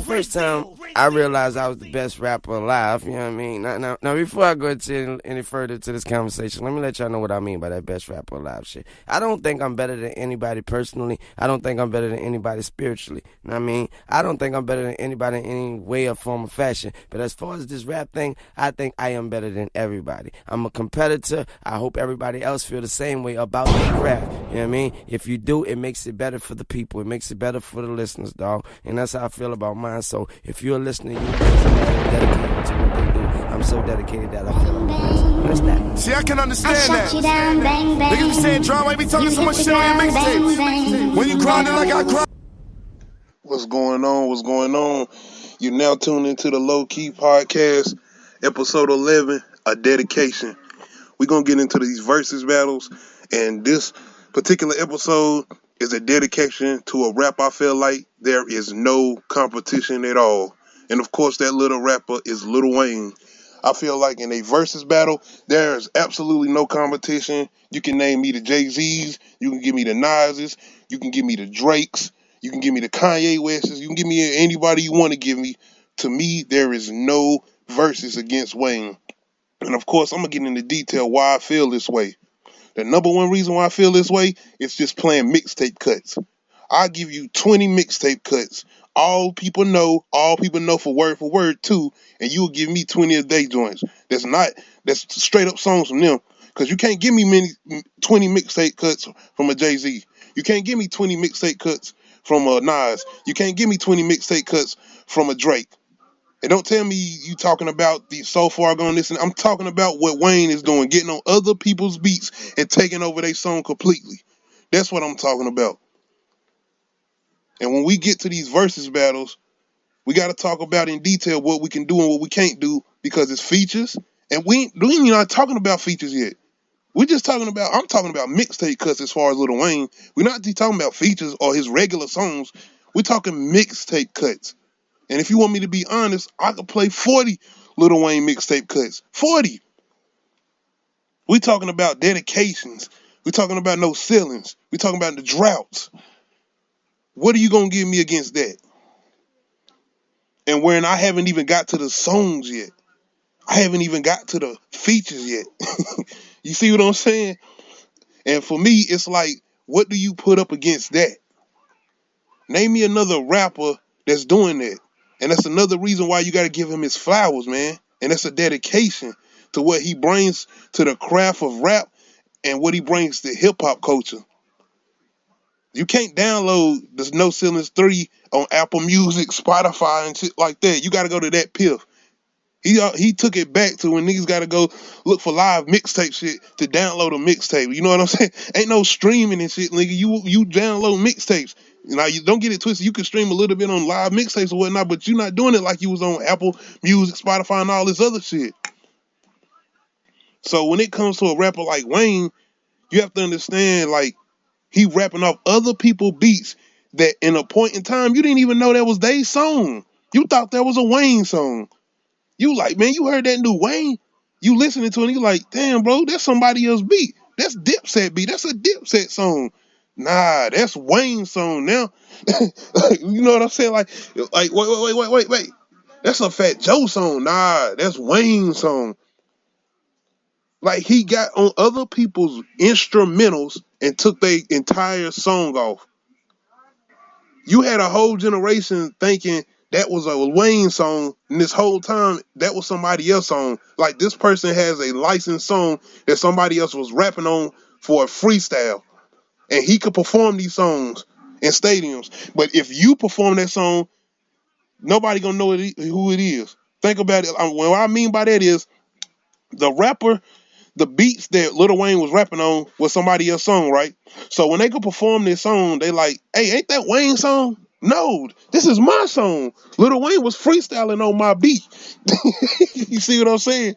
the first time I realized I was the best rapper alive. You know what I mean? Now, before I go into any further to this conversation, let me let y'all know what I mean by that best rapper alive shit. I don't think I'm better than anybody personally. I don't think I'm better than anybody spiritually. You know what I mean? I don't think I'm better than anybody in any way or form or fashion. But as far as this rap thing, I think I am better than everybody. I'm a competitor. I hope everybody else feel the same way about their craft. You know what I mean? If you do, it makes it better for the people. It makes it better for the listeners, dog. And that's how I feel about mine. So if you're listening, you're dedicated to what they do. I'm so dedicated that I feel like that's that. See, I can understand that. Niggas be saying drama, be talking so much shit on your mixtapes. When you grinding like I grind. What's going on? What's going on? You're now tuned into the Low Key Podcast, episode 11, A Dedication. We're going to get into these versus battles, and this particular episode is a dedication to a rap I feel like there is no competition at all. And of course, that little rapper is Lil Wayne. I feel like in a versus battle, there is absolutely no competition. You can name me the Jay-Z's, you can give me the Nas's, you can give me the Drake's, you can give me the Kanye West's, you can give me anybody you want to give me. To me, there is no versus against Wayne. And of course, I'm going to get into detail why I feel this way. The number one reason why I feel this way is just playing mixtape cuts. I'll give you 20 mixtape cuts. All people know for word too, and you'll give me 20 a day joints. That's straight up songs from them. Because you can't give me 20 mixtape cuts from a Jay-Z. You can't give me 20 mixtape cuts from a Nas. You can't give me 20 mixtape cuts from a Drake. And don't tell me you talking about the So Far Gone This. I'm talking about what Wayne is doing, getting on other people's beats and taking over their song completely. That's what I'm talking about. And when we get to these versus battles, we got to talk about in detail what we can do and what we can't do, because it's features. And we ain't not talking about features yet. I'm talking about mixtape cuts as far as Lil Wayne. We're not talking about features or his regular songs. We're talking mixtape cuts. And if you want me to be honest, I could play 40 Lil Wayne mixtape cuts. 40. We talking about dedications. We talking about no ceilings. We talking about the droughts. What are you going to give me against that? And when I haven't even got to the songs yet. I haven't even got to the features yet. You see what I'm saying? And for me, it's like, what do you put up against that? Name me another rapper that's doing that. And that's another reason why you got to give him his flowers, man. And that's a dedication to what he brings to the craft of rap and what he brings to hip-hop culture. You can't download the No Ceilings 3 on Apple Music, Spotify, and shit like that. You got to go to that piff. He took it back to when niggas got to go look for live mixtape shit to download a mixtape. You know what I'm saying? Ain't no streaming and shit, nigga. You download mixtapes. Now, you don't get it twisted. You can stream a little bit on live mixtapes or whatnot, but you're not doing it like you was on Apple Music, Spotify, and all this other shit. So when it comes to a rapper like Wayne, you have to understand, like, he rapping off other people's beats that in a point in time, you didn't even know that was their song. You thought that was a Wayne song. You like, man, you heard that new Wayne? You listening to it and you like, damn, bro, that's somebody else's beat. That's Dipset beat. That's a Dipset song. Nah, that's Wayne's song now. You know what I'm saying? Like, wait. That's a Fat Joe song. Nah, that's Wayne's song. Like, he got on other people's instrumentals and took their entire song off. You had a whole generation thinking that was a Wayne song, and this whole time, that was somebody else's song. Like, this person has a licensed song that somebody else was rapping on for a freestyle. And he could perform these songs in stadiums. But if you perform that song, nobody gonna know who it is. Think about it. What I mean by that is, the rapper, the beats that Lil Wayne was rapping on was somebody else's song, right? So when they could perform this song, they like, hey, ain't that Wayne's song? No, this is my song. Lil Wayne was freestyling on my beat. You see what I'm saying?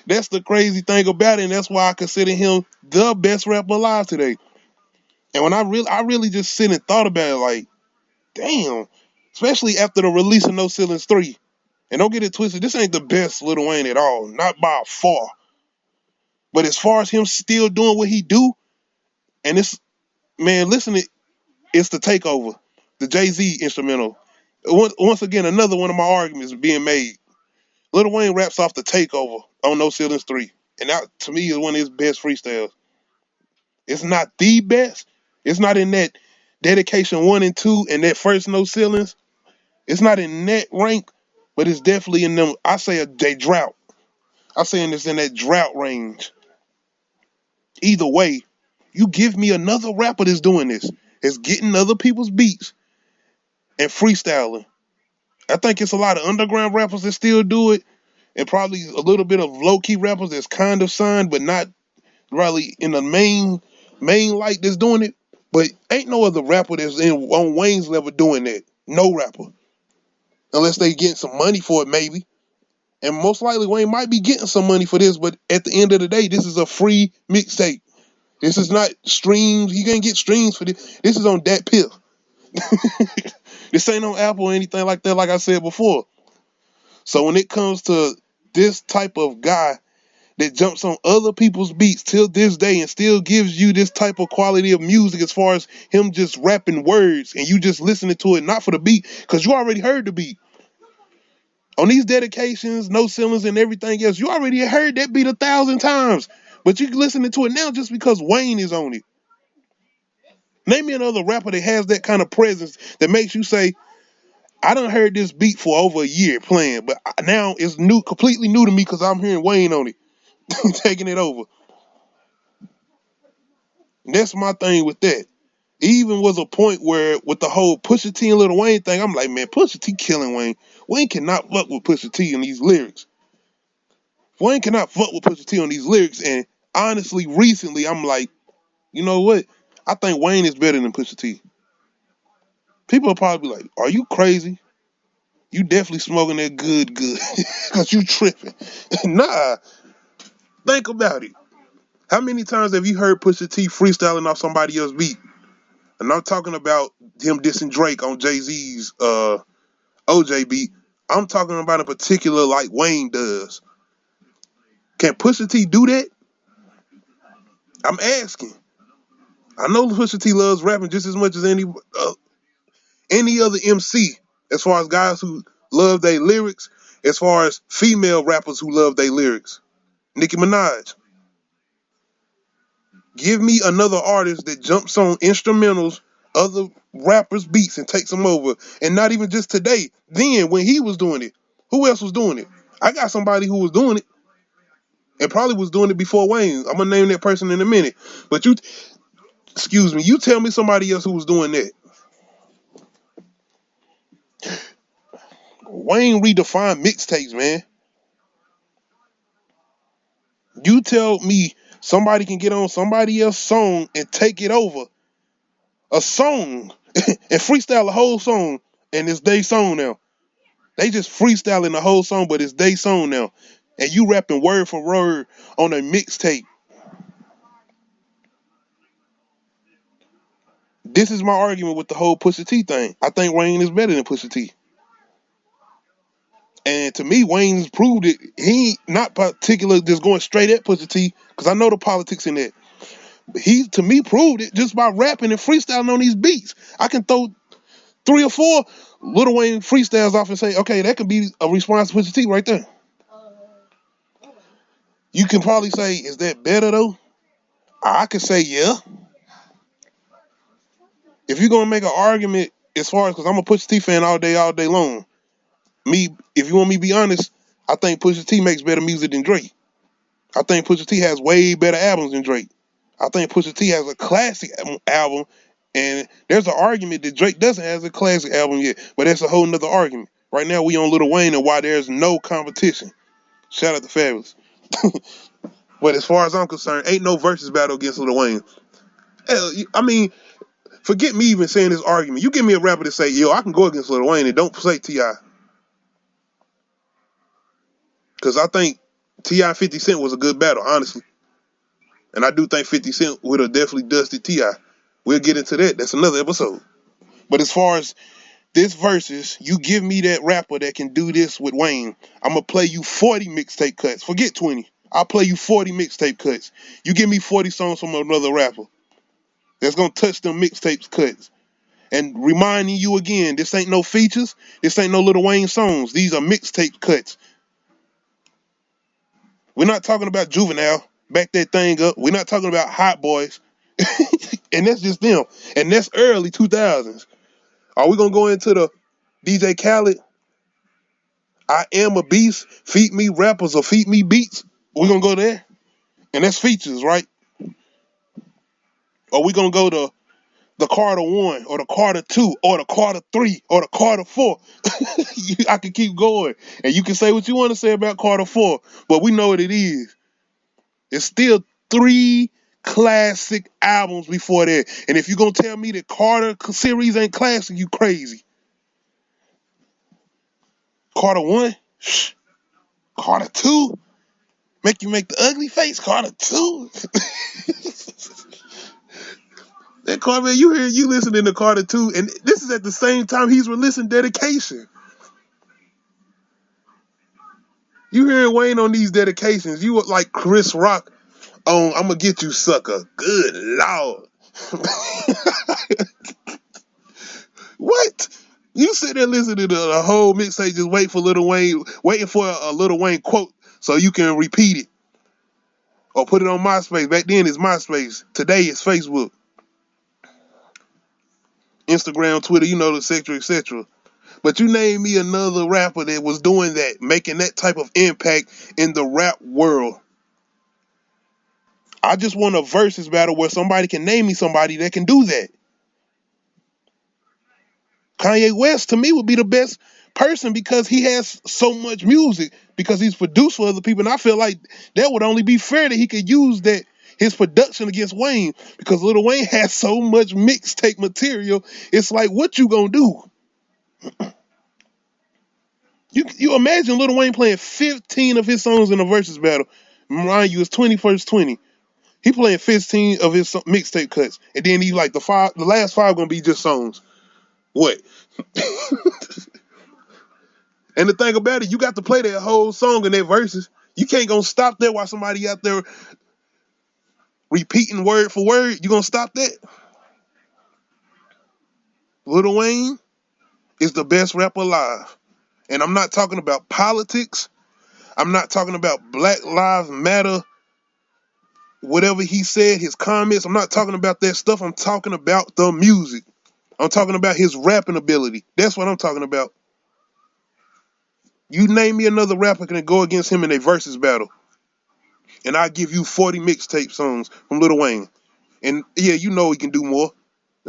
That's the crazy thing about it, and that's why I consider him the best rapper alive today. And when I really just sit and thought about it, like, damn, especially after the release of No Ceilings 3. And don't get it twisted, this ain't the best Lil Wayne at all, not by far. But as far as him still doing what he do, and it's, man, listen, it's the Takeover, the Jay-Z instrumental. Once again, another one of my arguments being made. Lil Wayne raps off the Takeover on No Ceilings 3. And that, to me, is one of his best freestyles. It's not the best. It's not in that Dedication 1 and 2 and that first No Ceilings. It's not in that rank, but it's definitely in them. I say a drought. I'm saying it's in that drought range. Either way, you give me another rapper that's doing this. It's getting other people's beats and freestyling. I think it's a lot of underground rappers that still do it, and probably a little bit of low-key rappers that's kind of signed, but not really in the main light that's doing it. But ain't no other rapper that's on Wayne's level doing that. No rapper. Unless they getting some money for it, maybe. And most likely Wayne might be getting some money for this, but at the end of the day, this is a free mixtape. This is not streams. He can't get streams for this. This is on Dat Piff. This ain't on Apple or anything like that, like I said before. So when it comes to this type of guy that jumps on other people's beats till this day and still gives you this type of quality of music as far as him just rapping words and you just listening to it, not for the beat, because you already heard the beat. On these dedications, No Ceilings and everything else, you already heard that beat 1,000 times. But you listening to it now just because Wayne is on it. Name me another rapper that has that kind of presence that makes you say, I done heard this beat for over a year playing, but now it's new, completely new to me because I'm hearing Wayne on it, taking it over. And that's my thing with that. It even was a point where with the whole Pusha T and Lil Wayne thing, I'm like, man, Pusha T killing Wayne. Wayne cannot fuck with Pusha T in these lyrics. Wayne cannot fuck with Pusha T on these lyrics. And honestly, recently, I'm like, you know what? I think Wayne is better than Pusha T. People will probably be like, are you crazy? You definitely smoking that good. Because you tripping. Nah. Think about it. How many times have you heard Pusha T freestyling off somebody else's beat? And I'm talking about him dissing Drake on Jay-Z's OJ beat. I'm talking about a particular like Wayne does. Can Pusha T do that? I'm asking. I know Pusha T loves rapping just as much as any other MC, as far as guys who love their lyrics, as far as female rappers who love their lyrics. Nicki Minaj. Give me another artist that jumps on instrumentals, other rappers' beats, and takes them over. And not even just today. Then, when he was doing it, who else was doing it? I got somebody who was doing it, and probably was doing it before Wayne. I'm going to name that person in a minute. But you tell me somebody else who was doing that. Wayne redefined mixtapes, man. You tell me somebody can get on somebody else's song and take it over. A song and freestyle a whole song, and it's their song now. They just freestyling the whole song, but it's their song now. And you rapping word for word on a mixtape. This is my argument with the whole Pusha T thing. I think Wayne is better than Pusha T. And to me, Wayne's proved it. He not particular just going straight at Pusha T, because I know the politics in that. But he, to me, proved it just by rapping and freestyling on these beats. I can throw 3 or 4 Lil Wayne freestyles off and say, okay, that could be a response to Pusha T right there. You can probably say, is that better though? I could say, yeah. If you're gonna make an argument as far as, because I'm a Pusha T fan all day long. If you want me to be honest, I think Pusha T makes better music than Drake. I think Pusha T has way better albums than Drake. I think Pusha T has a classic album, and there's an argument that Drake doesn't have a classic album yet, but that's a whole nother argument. Right now, we on Lil Wayne and why there's no competition. Shout out to Fabulous. But as far as I'm concerned, ain't no versus battle against Lil Wayne. Hell, I mean, forget me even saying this argument. You give me a rapper to say, yo, I can go against Lil Wayne and don't say T.I. Because I think T.I. 50 Cent was a good battle, honestly. And I do think 50 Cent would have definitely dusted T.I. We'll get into that. That's another episode. But as far as this versus, you give me that rapper that can do this with Wayne, I'm going to play you 40 mixtape cuts. Forget 20. I'll play you 40 mixtape cuts. You give me 40 songs from another rapper that's going to touch them mixtapes cuts. And reminding you again, this ain't no features. This ain't no Lil Wayne songs. These are mixtape cuts. We're not talking about Juvenile. Back that thing up. We're not talking about Hot Boys. And that's just them. And that's early 2000s. Are we going to go into the DJ Khaled, I Am a Beast, Feed Me Rappers or Feed Me Beats? We're going to go there? And that's features, right? Or we going to go to the Carter 1 or the Carter 2 or the Carter 3 or the Carter 4? I can keep going. And you can say what you want to say about Carter 4, but we know what it is. It's still 3 classic albums before that. And if you're going to tell me that Carter series ain't classic, you crazy. Carter 1? Shh. Carter 2? Make you make the ugly face? Carter 2? That Carter, man, you listening to Carter 2, and this is at the same time he's releasing Dedication. You hearing Wayne on these dedications, you look like Chris Rock on I'm Gonna Get You Sucker. Good Lord. What? You sit there listening to the whole mixtape, just wait for Lil Wayne, waiting for a Lil Wayne quote so you can repeat it. Or put it on MySpace. Back then it's MySpace. Today it's Facebook. Instagram, Twitter, et cetera, et cetera. But you name me another rapper that was doing that, making that type of impact in the rap world. I just want a versus battle where somebody can name me somebody that can do that. Kanye West, to me, would be the best person because he has so much music, because he's produced for other people. And I feel like that would only be fair that he could use that his production against Wayne, because Lil Wayne has so much mixtape material. It's like, what you gonna do? You imagine Lil Wayne playing 15 of his songs in a versus battle. Mind you, it's 20 versus 20. He playing 15 of his mixtape cuts, and then he like the last 5 gonna be just songs. What? And the thing about it, you got to play that whole song in their verses. You can't gonna stop there while somebody out there repeating word for word. You gonna stop that? Lil Wayne is the best rapper alive. And I'm not talking about politics. I'm not talking about Black Lives Matter, whatever he said, his comments. I'm not talking about that stuff. I'm talking about the music. I'm talking about his rapping ability. That's what I'm talking about. You name me another rapper can go against him in a versus battle, and I'll give you 40 mixtape songs from Lil Wayne. And yeah, he can do more.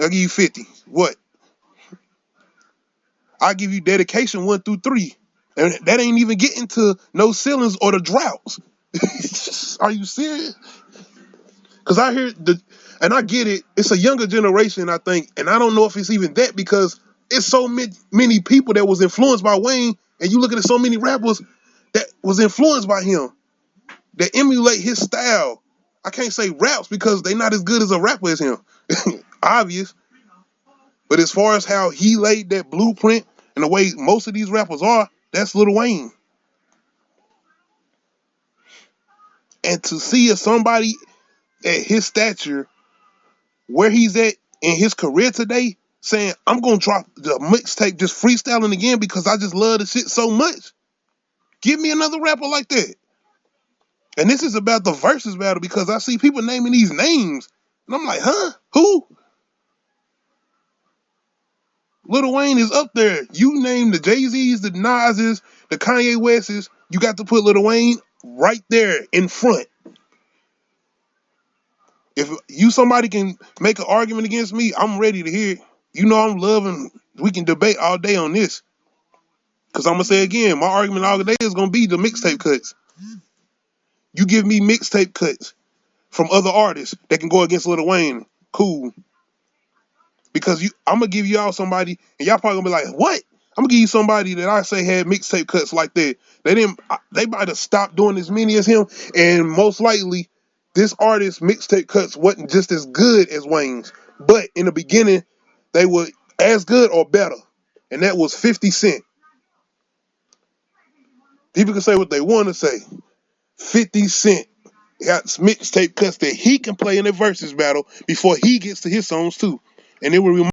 I'll give you 50. What? I'll give you Dedication 1 through 3. And that ain't even getting to No Ceilings or the Droughts. Are you serious? Because I hear and I get it, it's a younger generation, I think, and I don't know if it's even that, because it's so many people that was influenced by Wayne, and you look at so many rappers that was influenced by him, that emulate his style. I can't say raps because they're not as good as a rapper as him. Obvious. But as far as how he laid that blueprint and the way most of these rappers are, that's Lil Wayne. And to see somebody at his stature, where he's at in his career today, saying, I'm going to drop the mixtape just freestyling again because I just love the shit so much. Give me another rapper like that. And this is about the versus battle, because I see people naming these names. And I'm like, huh? Who? Lil Wayne is up there. You name the Jay-Z's, the Nas's, the Kanye West's, you got to put Lil Wayne right there in front. If somebody can make an argument against me, I'm ready to hear it. I'm loving, we can debate all day on this. Because I'm going to say again, my argument all day is going to be the mixtape cuts. You give me mixtape cuts from other artists that can go against Lil Wayne, cool. Because I'm going to give y'all somebody, and y'all probably going to be like, what? I'm going to give you somebody that I say had mixtape cuts like that. They might have stopped doing as many as him, and most likely, this artist's mixtape cuts wasn't just as good as Wayne's. But in the beginning, they were as good or better. And that was 50 Cent. People can say what they want to say. 50 Cent got mixtape cuts that he can play in a versus battle before he gets to his songs too. And it will remind